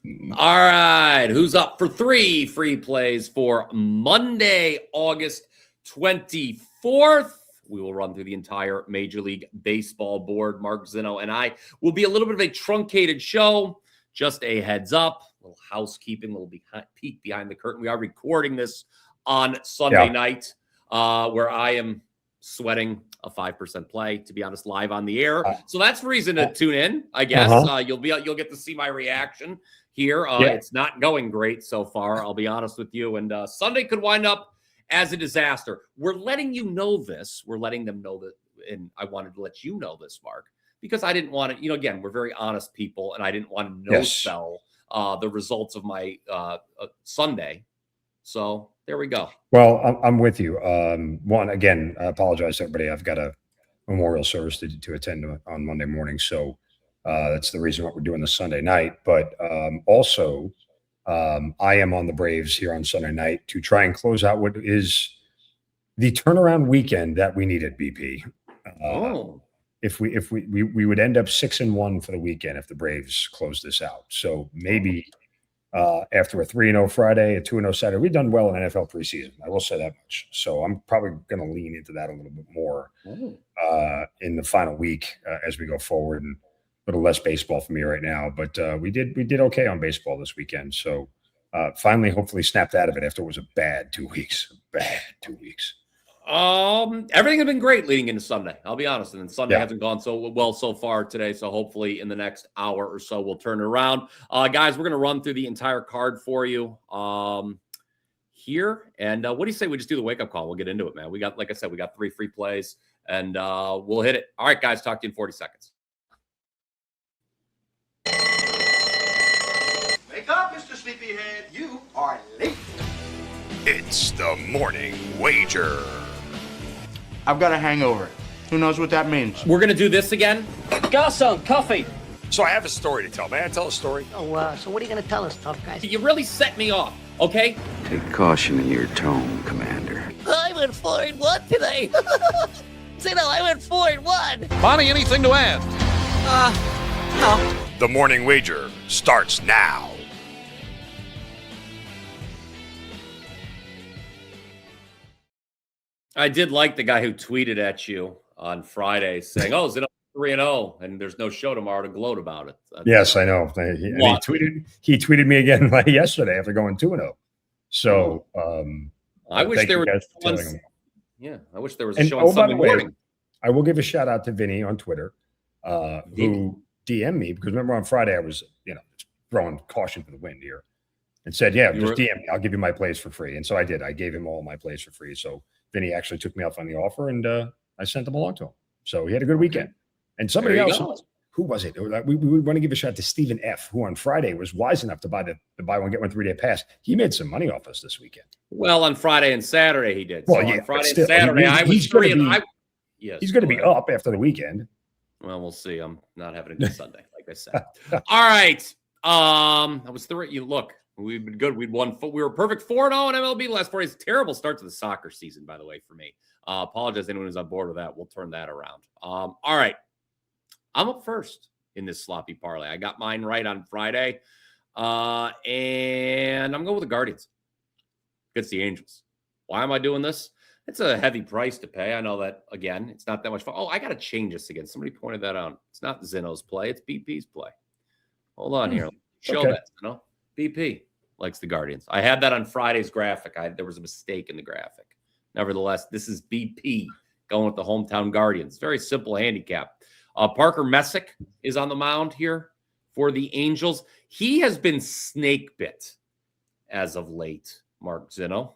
All right. Who's up for 3 free plays for Monday, August 24th? We will run through the entire Major League Baseball board. Mark Zinno and I will be a little bit of a truncated show. Just a heads up, a little housekeeping, a little peek behind the curtain. We are recording this on Sunday night, where I am sweating a 5% play, to be honest, live on the air. So that's reason to tune in, I guess. You'll get to see my reaction here. It's not going great so far, I'll be honest with you. And Sunday could wind up as a disaster. We're letting you know this. We're letting them know that, and I wanted to let you know this, Mark, because I didn't want to, again, we're very honest people, and I didn't want to no-sell the results of my Sunday. So there we go. Well, I'm with you. One, again, I apologize to everybody. I've got a memorial service to attend on Monday morning. So that's the reason what we're doing this Sunday night. But also, I am on the Braves here on Sunday night to try and close out what is the turnaround weekend that we needed, BP. If we would end up 6-1 for the weekend if the Braves close this out. So maybe after a 3-0 Friday, a 2-0 Saturday, we've done well in NFL preseason. I will say that much. So I'm probably going to lean into that a little bit more in the final week as we go forward, and a little less baseball for me right now. But we did okay on baseball this weekend. So finally, hopefully snapped out of it after it was a bad 2 weeks. Everything has been great leading into Sunday, I'll be honest. And then Sunday hasn't gone so well so far today. So hopefully in the next hour or so, we'll turn it around. Guys, we're going to run through the entire card for you here. And what do you say we just do the wake-up call? We'll get into it, man. Like I said, we got 3 free plays, and we'll hit it. All right, guys, talk to you in 40 seconds. Wake up, Mr. Sleepyhead. You are late. It's the Morning Wager. I've got a hangover. Who knows what that means? We're going to do this again. Garçon, coffee. So I have a story to tell. May I tell a story? Oh, so what are you going to tell us, tough guy? You really set me off, okay? Take caution in your tone, Commander. I went 4-1 today. Zinno, I went 4-1. Bonnie, anything to add? No. The Morning Wager starts now. I did like the guy who tweeted at you on Friday saying, "Oh, Zinno 3-0, and there's no show tomorrow to gloat about it." Yes, I know. He tweeted me again yesterday after going 2-0. So I wish there was. I wish there was a show on Sunday morning. I will give a shout out to Vinny on Twitter, who DM'd me, because remember on Friday I was throwing caution to the wind here, and said, just DM me. I'll give you my plays for free. And so I did. I gave him all my plays for free. So Vinny actually took me up on the offer, and I sent them along to him. So he had a good weekend. And somebody else, who was it? We want to give a shout out to Stephen F., who on Friday was wise enough to buy the buy one, get one 3-day pass. He made some money off us this weekend. Well, on Friday and Saturday he did. Well, so on Friday and Saturday I was free. He's going to be up after the weekend. Well, we'll see. I'm not having a good Sunday, like I said. All right. I was 3. Look, we've been good. We were perfect 4-0 in MLB the last 4 days. Terrible start to the soccer season, by the way, for me. Apologize to anyone who's on board with that. We'll turn that around. All right. I'm up first in this sloppy parlay. I got mine right on Friday. And I'm going with the Guardians against the Angels. Why am I doing this? It's a heavy price to pay. I know that, again, it's not that much fun. Oh, I got to change this again. Somebody pointed that out. It's not Zinno's play. It's BP's play. Hold on here. Show that, BP likes the Guardians. I had that on Friday's graphic. There was a mistake in the graphic. Nevertheless, this is BP going with the hometown Guardians. Very simple handicap. Parker Messick is on the mound here for the Angels. He has been snake bit as of late, Mark Zinno.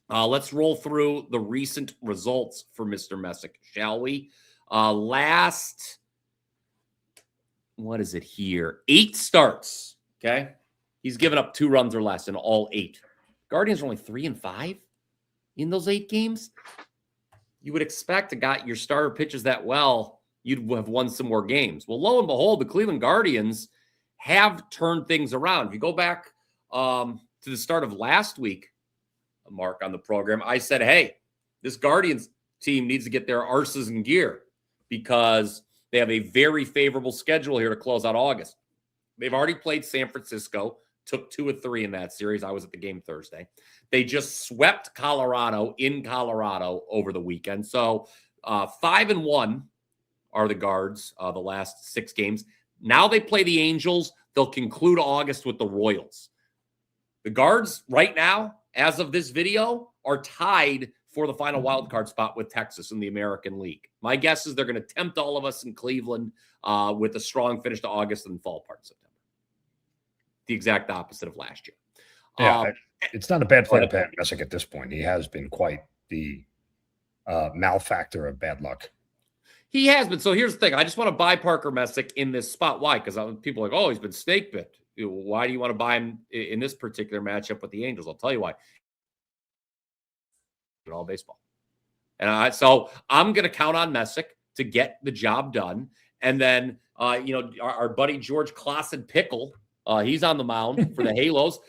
Let's roll through the recent results for Mr. Messick, shall we? What is it here? 8 starts, okay? He's given up 2 runs or less in all 8. Guardians are only 3-5 in those 8 games. You would expect your starter pitches that well, you'd have won some more games. Well, lo and behold, the Cleveland Guardians have turned things around. If you go back to the start of last week, Mark, on the program, I said, hey, this Guardians team needs to get their arses in gear because they have a very favorable schedule here to close out August. They've already played San Francisco, took 2 of 3 in that series. I was at the game Thursday. They just swept Colorado in Colorado over the weekend. So 5-1 are the Guards the last 6 games. Now they play the Angels. They'll conclude August with the Royals. The Guards right now, as of this video, are tied for the final wild card spot with Texas in the American League. My guess is they're going to tempt all of us in Cleveland with a strong finish to August and fall part of September. The exact opposite of last year. Yeah, it's not a bad play to Pat Messick at this point. He has been quite the malefactor of bad luck. He has been. So here's the thing. I just want to buy Parker Messick in this spot. Why? Because people are like, oh, he's been snake bit. Why do you want to buy him in this particular matchup with the Angels? I'll tell you why. All baseball. And so I'm going to count on Messick to get the job done. And then, our buddy George Clausen Pickle, he's on the mound for the Halos.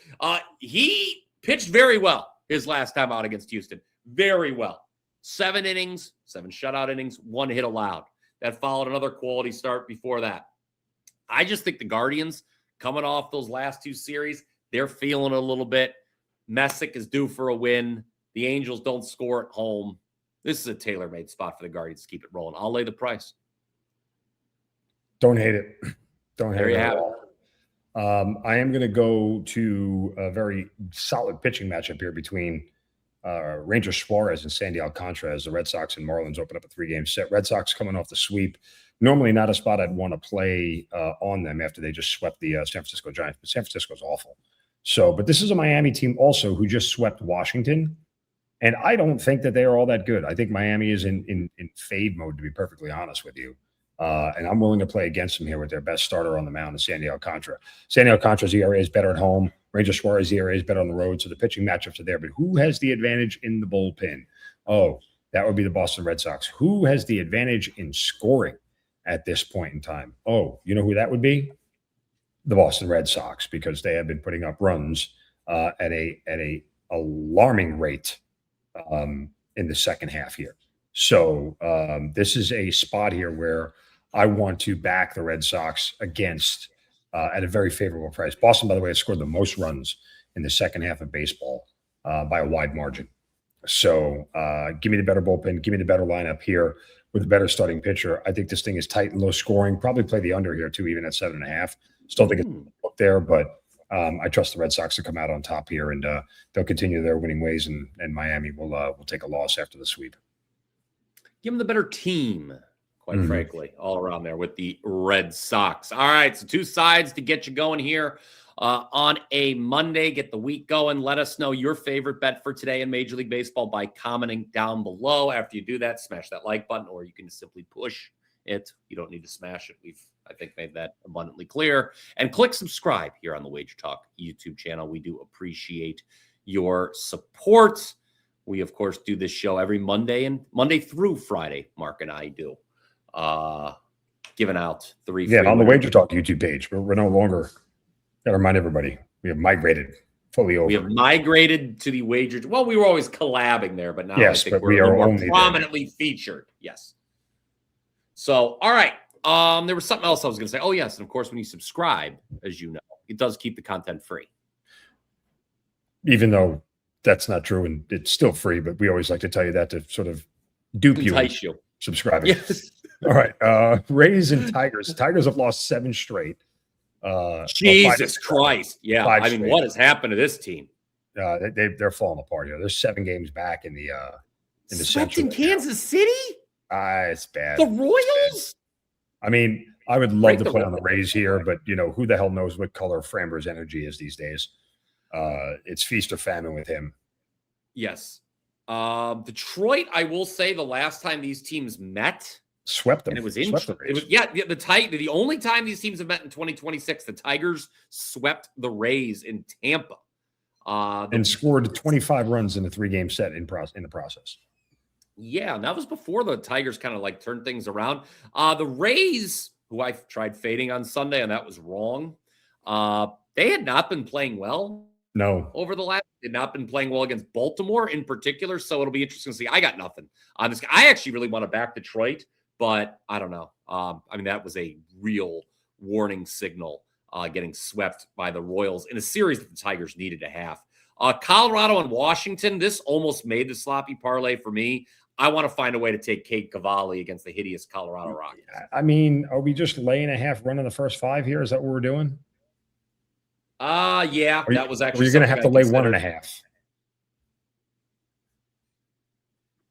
He pitched very well his last time out against Houston. Very well. 7 innings, 7 shutout innings, 1 hit allowed. That followed another quality start before that. I just think the Guardians, coming off those last 2 series, they're feeling a little bit. Messick is due for a win. The Angels don't score at home. This is a tailor-made spot for the Guardians to keep it rolling. I'll lay the price. Don't hate it. Don't hate There it you at have it. all. I am going to go to a very solid pitching matchup here between Ranger Suarez and Sandy Alcantara as the Red Sox and Marlins open up a 3-game set. Red Sox coming off the sweep. Normally not a spot I'd want to play on them after they just swept the San Francisco Giants, but San Francisco's awful. So, but this is a Miami team also who just swept Washington. And I don't think that they are all that good. I think Miami is in fade mode, to be perfectly honest with you. And I'm willing to play against them here with their best starter on the mound, Sandy Alcantara. Sandy Alcantara's ERA is better at home. Ranger Suarez's ERA is better on the road. So the pitching matchups are there. But who has the advantage in the bullpen? Oh, that would be the Boston Red Sox. Who has the advantage in scoring at this point in time? Oh, you know who that would be? The Boston Red Sox, because they have been putting up runs at a alarming rate in the second half here. So this is a spot here where I want to back the Red Sox against at a very favorable price. Boston, by the way, has scored the most runs in the second half of baseball by a wide margin. So give me the better bullpen. Give me the better lineup here with a better starting pitcher. I think this thing is tight and low scoring. Probably play the under here too, even at 7.5. Still think it's up there, but I trust the Red Sox to come out on top here, and they'll continue their winning ways, and Miami will take a loss after the sweep. Give them the better team, quite frankly, all around there with the Red Sox. All right, so 2 sides to get you going here on a Monday. Get the week going. Let us know your favorite bet for today in Major League Baseball by commenting down below. After you do that, smash that like button, or you can simply push it. You don't need to smash it. We've, I think, made that abundantly clear. And click subscribe here on the WagerTalk YouTube channel. We do appreciate your support. We, of course, do this show every Monday through Friday. Mark and I do. Giving out 3 free on the winners. WagerTalk YouTube page. We're no longer, got to remind everybody, we have migrated fully over. We have migrated to the Wager. Well, we were always collabing there, but now I think but we're we are more only prominently featured. Yes. So, all right. There was something else I was going to say. Oh, yes. And of course, when you subscribe, as you know, it does keep the content free. Even though that's not true and it's still free, but we always like to tell you that to sort of dupe Entice you. Subscribing. Yes. All right. Rays and Tigers. The Tigers have lost 7 straight. Jesus Christ. Yeah. I mean, straight. what has happened to this team? They're falling apart here. They're 7 games back in the Swept Central. in Kansas City? It's bad. The Royals? I mean, I would love to the play on the Royals. Rays here, but who the hell knows what color Framber's energy is these days. It's feast or famine with him. Yes. Detroit, I will say the last time these teams met, Swept them. and it was Swept the Rays. the only time these teams have met in 2026, the Tigers swept the Rays in Tampa. And scored 25 runs in a 3-game set in the process. Yeah, and that was before the Tigers kind of like turned things around. The Rays, who I tried fading on Sunday, and that was wrong. They had not been playing well. No. Over the last, did not been playing well against Baltimore in particular. So it'll be interesting to see. I got nothing on this. I actually really want to back Detroit, but I don't know. I mean, that was a real warning signal getting swept by the Royals in a series that the Tigers needed to have. Colorado and Washington, this almost made the sloppy parlay for me. I want to find a way to take Cade Cavalli against the hideous Colorado Rockies. I mean, are we just laying a half run in the first 5 here? Is that what we're doing? Yeah, that was actually. You're going to have to lay 1.5.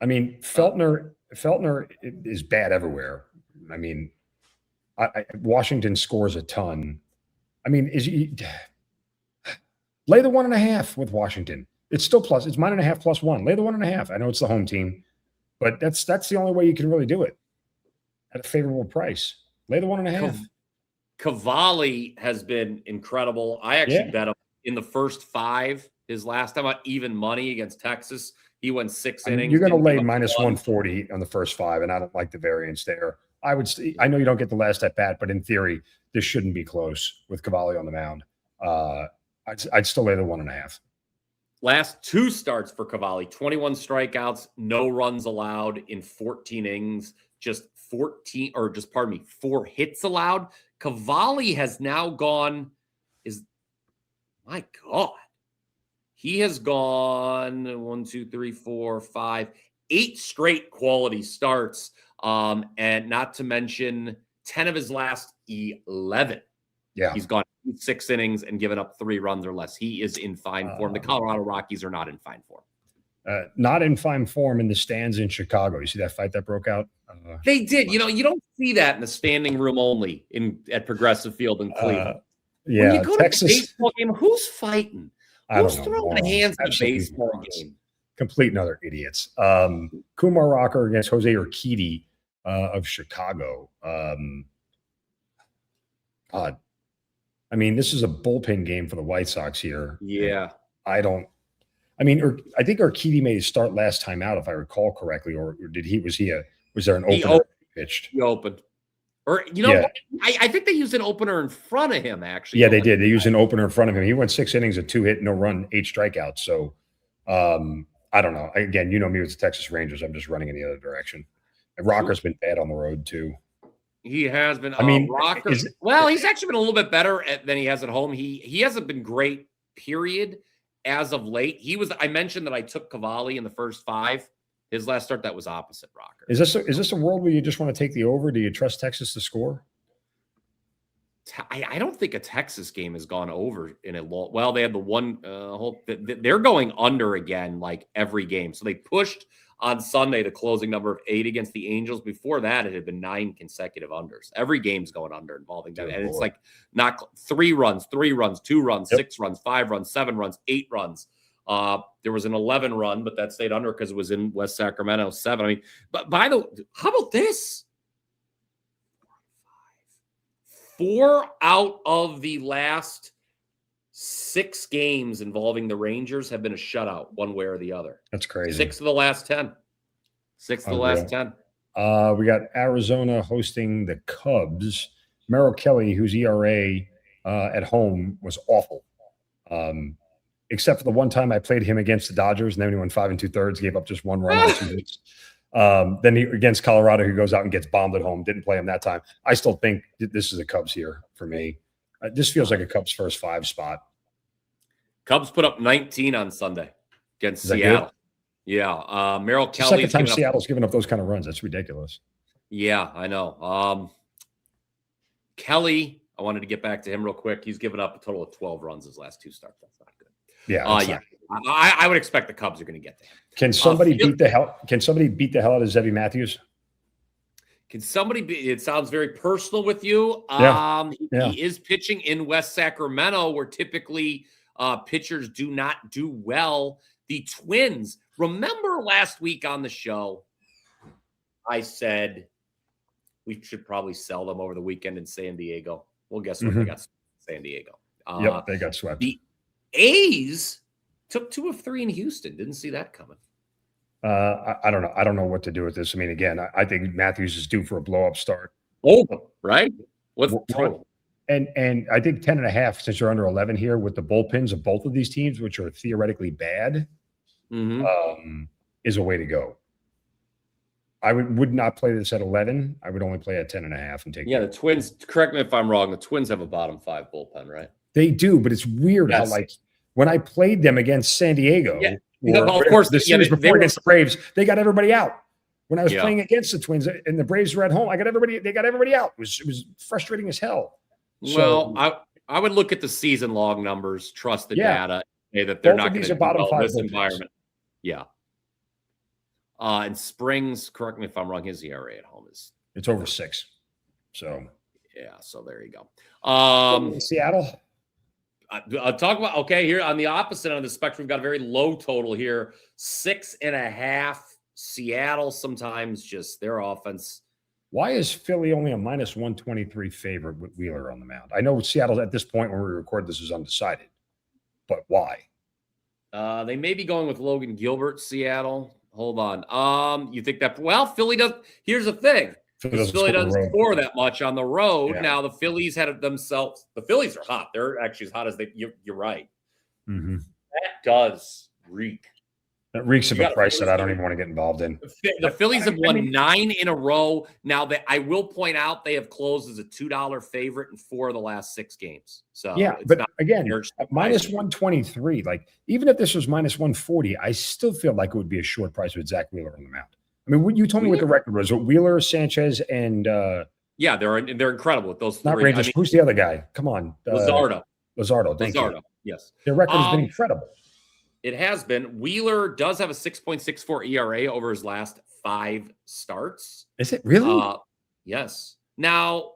I mean, Feltner is bad everywhere. I mean, Washington scores a ton. I mean, lay the 1.5 with Washington. It's still plus. It's -1.5 plus 1. Lay the 1.5. I know it's the home team, but that's the only way you can really do it at a favorable price. Lay the 1.5. Cavalli has been incredible. I actually bet him in the first 5. His last time out even money against Texas, he went 6 innings. You're going to lay -140 on the first 5, and I don't like the variance there. I know you don't get the last at bat, but in theory, this shouldn't be close with Cavalli on the mound. I'd still lay the 1.5. Last 2 starts for Cavalli, 21 strikeouts, no runs allowed in 14 innings, just 4 hits allowed. Cavalli has now gone, my God, he has gone 1, 2, 3, 4, 5, 8 straight quality starts. And not to mention 10 of his last 11. Yeah. He's gone 6 innings and given up 3 runs or less. He is in fine form. The Colorado Rockies are not in fine form. Not in fine form in the stands in Chicago. You see that fight that broke out? They did. You don't see that in the standing room only at Progressive Field in Cleveland. Yeah, when you go Texas, to a baseball game, who's fighting? Who's throwing hands in a baseball game? Complete and utter idiots. Kumar Rocker against Jose Urquidy of Chicago. God. I mean, this is a bullpen game for the White Sox here. Yeah. I think Urquidy made his start last time out, if I recall correctly, or was there an opener pitched? He opened. Or, I think they used an opener in front of him, actually. Yeah, they did. They used an opener in front of him. He went 6 innings, a 2 hit, no run, 8 strikeouts. So, I don't know. Again, you know me with the Texas Rangers. I'm just running in the other direction. And Rocker's been bad on the road, too. He has been. I mean, Rocker. He's actually been a little bit better than he has at home. He hasn't been great, period, as of late. I mentioned that I took Cavalli in the first 5. His last start, that was opposite Rocker. Is this a world where you just want to take the over? Do you trust Texas to score? I don't think a Texas game has gone over in a long. Well, they had the one. They're going under again, like every game. So they pushed on Sunday the closing number of 8 against the Angels. Before that, it had been 9 consecutive unders. Every game's going under involving them, and it's like not 3 runs, 2 runs, 6 runs, 5 runs, 7 runs, 8 runs. There was an 11 run, but that stayed under because it was in West Sacramento. 7. I mean, but how about this? 4 out of the last 6 games involving the Rangers have been a shutout, one way or the other. That's crazy. 6 of the last 10. 6 of the last 10. We got Arizona hosting the Cubs. Merrill Kelly, whose ERA at home was awful. Except for the one time I played him against the Dodgers, and then he went 5 2/3, gave up just 1 run on 2 hits. Then against Colorado, he goes out and gets bombed at home. Didn't play him that time. I still think this is a Cubs here for me. This feels like a Cubs first 5 spot. Cubs put up 19 on Sunday against Seattle. Good? Yeah. Merrill Kelly. Second time Seattle's given up those kind of runs. That's ridiculous. Yeah, I know. Kelly, I wanted to get back to him real quick. He's given up a total of 12 runs his last 2 starts. That's not good. Yeah. I would expect the Cubs are going to get to him. Can somebody beat the hell out of Zebby Matthews? Can somebody it sounds very personal with you. He is pitching in West Sacramento, where typically pitchers do not do well. The Twins, remember last week on the show, I said we should probably sell them over the weekend in San Diego. Well, guess what? They got San Diego. They got swept. The A's took 2 of 3 in Houston. Didn't see that coming. I don't know. I don't know what to do with this. I mean, again, I think Matthews is due for a blow-up start. Right? What's the total? And I think 10.5, since you're under 11 here with the bullpens of both of these teams, which are theoretically bad, is a way to go. I would not play this at 11. I would only play at 10.5 and take. Yeah, the Twins. Correct me if I'm wrong. The Twins have a bottom 5 bullpen, right? They do, but it's weird how Yes. when I played them against San Diego, of course, the series before against the Braves, they got everybody out. When I was Yeah. playing against the Twins and the Braves were at home, they got everybody out. It was frustrating as hell. Well, I would look at the season long numbers, trust the data, say that they're Both not of going these to are do bottom well in 5 this bullpens. environment. Yeah. And Springs, correct me if I'm wrong, his ERA at home is It's over 6. So yeah. So there you go. Seattle. I'll talk about here on the opposite end of the spectrum. We've got a very low total here, 6.5. Seattle sometimes just their offense. Why is Philly only a minus 123 favorite with Wheeler on the mound? I know Seattle at this point when we record this is undecided, but why? They may be going with Logan Gilbert, Seattle. Hold on. You think that? Well, Philly does. Here's the thing. Philly doesn't score that much on the road. Yeah. Now the Phillies had it themselves. The Phillies are hot. They're actually as hot as they. You're right. Mm-hmm. That does reek. That reeks of a price that I don't even want to get involved in. The Phillies have won 9 in a row. Now, I will point out they have closed as a $2 favorite in 4 of the last 6 games. So yeah, but again, minus 123. Like even if this was minus 140, I still feel like it would be a short price with Zach Wheeler on the mound. I mean, you told me what the record was. Wheeler, Sanchez, and yeah, they're incredible with those. Not 3. Rangers. Who's the other guy? Come on, Luzardo. Thank you. Yes, their record has been incredible. It has been. Wheeler does have a 6.64 ERA over his last 5 starts. Is it really? Yes. Now,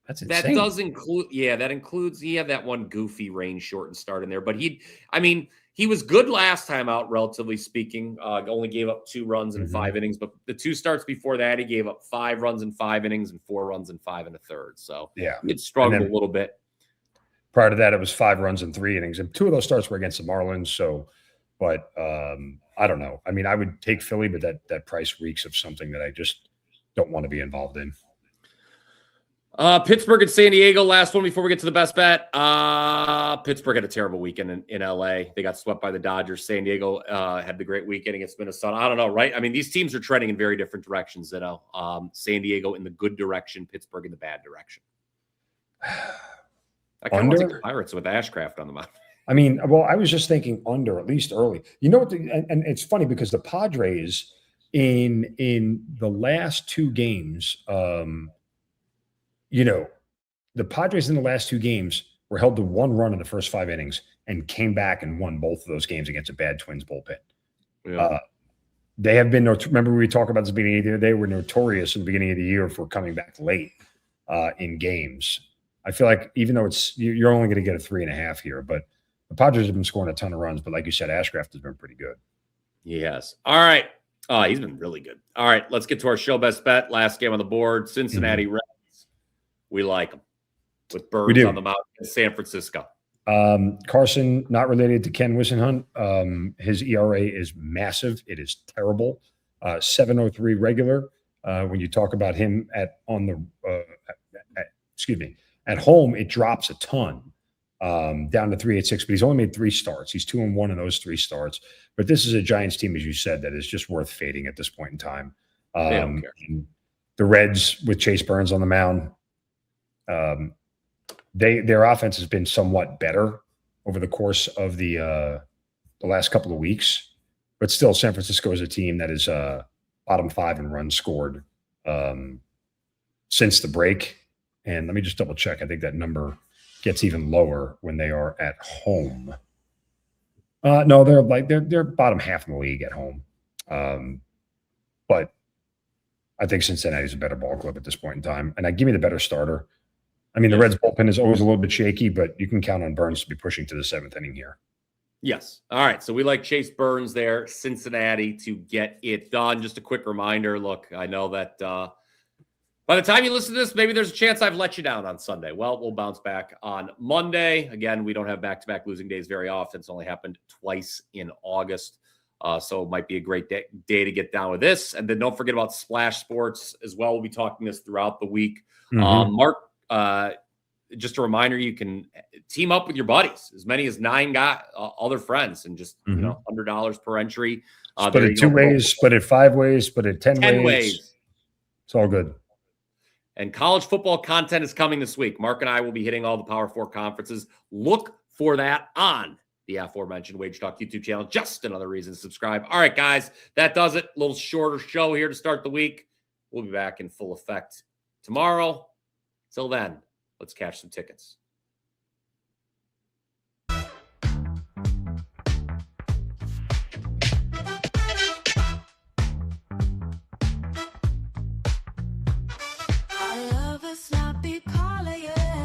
that does include, that includes, he had that one goofy rain shortened start in there, but he was good last time out, relatively speaking. Only gave up 2 runs in 5 innings, but the 2 starts before that, he gave up 5 runs in 5 innings and 4 runs in 5 1/3. So yeah, it struggled a little bit. Prior to that, it was 5 runs in 3 innings, and 2 of those starts were against the Marlins. So, but I don't know. I mean, I would take Philly, but that price reeks of something that I just don't want to be involved in. Pittsburgh and San Diego, last one before we get to the best bet. Pittsburgh had a terrible weekend in LA. They got swept by the Dodgers. San Diego had the great weekend against Minnesota. I don't know, right? I mean, these teams are trending in very different directions. San Diego in the good direction, Pittsburgh in the bad direction. I kind of want the Pirates with Ashcraft on the mound. I mean, well, I was just thinking under, at least early. You know what? And it's funny because the Padres in the last 2 games, the Padres in the last 2 games were held to 1 run in the first 5 innings and came back and won both of those games against a bad Twins bullpen. Yeah. They have been, remember we talked about this at the beginning of the year, they were notorious in the beginning of the year for coming back late in games. I feel like even though you're only going to get a 3.5 here, but the Padres have been scoring a ton of runs. But like you said, Ashcraft has been pretty good. Yes. All right. He's been really good. All right. Let's get to our show best bet. Last game on the board, Cincinnati Reds. We like them with Burns on the mound in San Francisco. Carson, not related to Ken Wissenhunt. His ERA is massive. It is terrible. 7.03 regular. When you talk about him at home, it drops a ton, down to 3.86, but he's only made 3 starts. He's 2-1 in those 3 starts. But this is a Giants team, as you said, that is just worth fading at this point in time. They don't care. The Reds with Chase Burns on the mound, their offense has been somewhat better over the course of the last couple of weeks. But still, San Francisco is a team that is bottom 5 in runs scored since the break. And let me just double check. I think that number gets even lower when they are at home. No, they're bottom half in the league at home. But I think Cincinnati's a better ball club at this point in time. And give me the better starter. I mean, the Reds bullpen is always a little bit shaky, but you can count on Burns to be pushing to the 7th inning here. Yes. All right. So we like Chase Burns there, Cincinnati to get it done. Just a quick reminder. Look, I know that by the time you listen to this, maybe there's a chance I've let you down on Sunday. Well, we'll bounce back on Monday. Again, we don't have back-to-back losing days very often. It's only happened twice in August. So it might be a great day to get down with this. And then don't forget about Splash Sports as well. We'll be talking this throughout the week. Mark, just a reminder, you can team up with your buddies, as many as 9 other friends, and just $100 per entry. Split it 2 ways, split it 5 ways, split it 10 ways. It's all good. And college football content is coming this week. Mark and I will be hitting all the Power 4 conferences. Look for that on the aforementioned WagerTalk YouTube channel. Just another reason to subscribe. All right, guys, that does it. A little shorter show here to start the week. We'll be back in full effect tomorrow. Till then, let's cash some tickets.